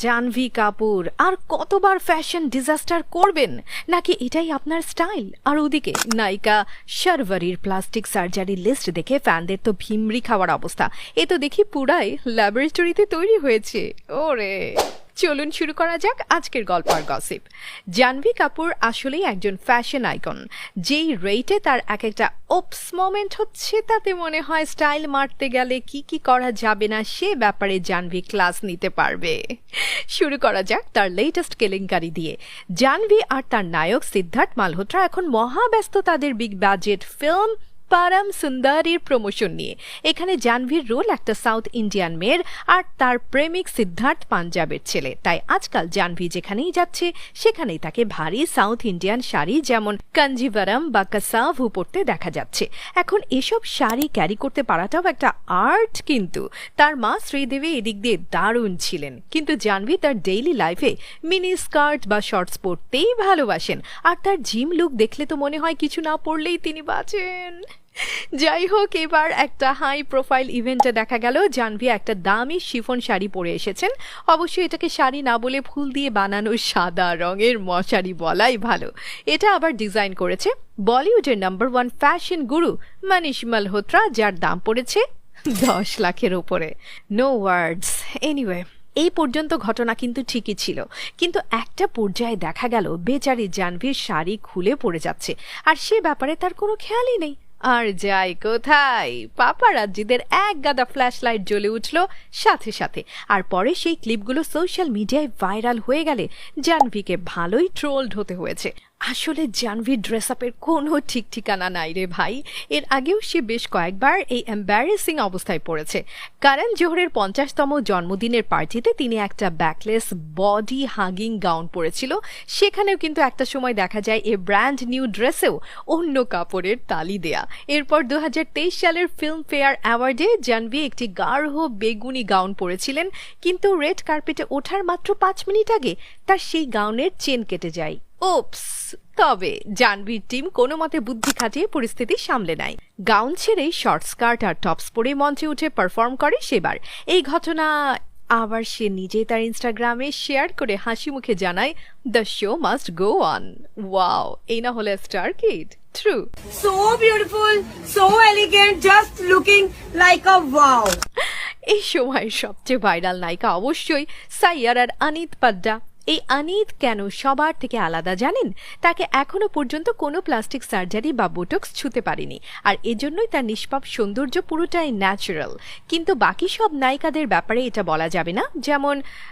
জাহ্নবী কাপুর আর কতবার fashion disaster করবেন? নাকি এটাই আপনার স্টাইল? আর ওদিকে নায়িকা শারভারির প্লাস্টিক সার্জারি লিস্ট দেখে ফ্যানদের তো ভিমরি খাওয়ার অবস্থা। এ তো দেখি পুরাই ল্যাবরেটরিতে তৈরি হয়েছে। ওরে চলুন শুরু করা যাক আজকের গল্প আর গসিপ। জাহ্নবী কাপুর আসলেই একজন ফ্যাশন আইকন। যেই রেটে তার এক একটা ওপস মোমেন্ট হচ্ছে, তাতে মনে হয় স্টাইল মারতে গেলে কি কি করা যাবে না সে ব্যাপারে জাহ্নবী ক্লাস নিতে পারবে। শুরু করা যাক তার লেটেস্ট কেলেঙ্কারি দিয়ে। জাহ্নবী আর তার নায়ক সিদ্ধার্থ মালহোত্রা এখন মহাব্যস্ত তাদের বিগ বাজেট ফিল্ম পারাম সুন্দরীর প্রমোশন নিয়ে। এখানে জাহ্নবীর রোল একটা সাউথ ইন্ডিয়ান মেয়ের আর তার প্রেমিক সিদ্ধার্থ পাঞ্জাবের ছেলে। তাই আজকাল জাহ্নবী যেখানেই যাচ্ছে সেখানেই তাকে ভারী সাউথ ইন্ডিয়ান শাড়ি যেমন কাঞ্জিভারাম বা কাসাভু পরতে দেখা যাচ্ছে। এখন এসব শাড়ি ক্যারি করতে পারাটাও একটা আর্ট। কিন্তু তার মা শ্রীদেবী এদিক দিয়ে দারুণ ছিলেন, কিন্তু জাহ্নবী তার ডেইলি লাইফে মিনি স্কার্ট বা শর্টস পরতেই ভালোবাসেন। আর তার জিম লুক দেখলে তো মনে হয় কিছু না পরলেই তিনি বাঁচেন। যাই হোক, এবার একটা হাই প্রোফাইল ইভেন্টে দেখা গেল জাহ্নবী একটা দামি শিফন শাড়ি পরে এসেছেন। অবশ্যই এটাকে শাড়ি না বলে ফুল দিয়ে বানানো সাদা রঙের মশারি বলাই ভালো। এটা আবার ডিজাইন করেছে বলিউডের নাম্বার 1 ফ্যাশন গুরু মনীষ মালহোত্রা, যার দাম পড়েছে 10 লাখের ওপরে। নো ওয়ার্ডস। এনিওয়ে, এই পর্যন্ত ঘটনা কিন্তু ঠিকই ছিল, কিন্তু একটা পর্যায়ে দেখা গেল বেচারি জাহ্নবীর শাড়ি খুলে পড়ে যাচ্ছে, আর সে ব্যাপারে তার কোনো খেয়ালই নেই। আর যাই কোথায়, পাপারাজ্জিদের এক গাদা ফ্ল্যাশ লাইট জ্বলে উঠল সাথে সাথে। আর পরে সেই ক্লিপগুলো সোশ্যাল মিডিয়ায় ভাইরাল হয়ে গেলে জাহ্নবীকে ভালোই ট্রোলড হতে হয়েছে। আসলে জাহ্নবীর ড্রেস আপের কোনো ঠিক ঠিকানা নাই রে ভাই। এর আগেও সে বেশ কয়েকবার এই এম্বারেসিং অবস্থায় পড়েছে। করণ জোহরের 50তম জন্মদিনের পার্টিতে তিনি একটা ব্যাকলেস বডি হাগিং গাউন পরেছিল। সেখানেও কিন্তু একটা সময় দেখা যায় এ ব্র্যান্ড নিউ ড্রেসেও অন্য কাপড়ের তালি দেয়া। এরপর 2023 সালের ফিল্ম ফেয়ার অ্যাওয়ার্ডে জাহ্নবী একটি গাঢ় বেগুনি গাউন পরেছিলেন, কিন্তু রেড কার্পেটে ওঠার মাত্র 5 মিনিট আগে তার সেই গাউনের চেন কেটে যায়। ওপস। তবে জাহ্নবীর টিম কোনো মতে বুদ্ধি খাটিয়ে পরিস্থিতি সামলে নেয়। গাউন ছেড়ে শর্ট স্কার্ট আর টপস পরে মঞ্চে উঠে পারফর্ম করে সেবার। এই ঘটনা আবার সে নিজেই তার ইনস্টাগ্রামে শেয়ার করে হাসি মুখে জানায়, the show must go on. Wow, এই না হলে star kid. True. So beautiful, so elegant, just looking like a wow. এই সময়ের সবচেয়ে ভাইরাল নায়িকা অবশ্যই সাইয়ার আর অনিত পাড্ডা। এই অনিত কেন সবার থেকে আলাদা জানেন? তাকে এখনো পর্যন্ত কোনো প্লাস্টিক সার্জারি বা বোটক্স ছুঁতে পারেনি, আর এজন্যই তার নিষ্পাপ সৌন্দর্য পুরোটাই ন্যাচারাল। কিন্তু বাকি সব নায়িকাদের ব্যাপারে এটা বলা যাবে না। যেমন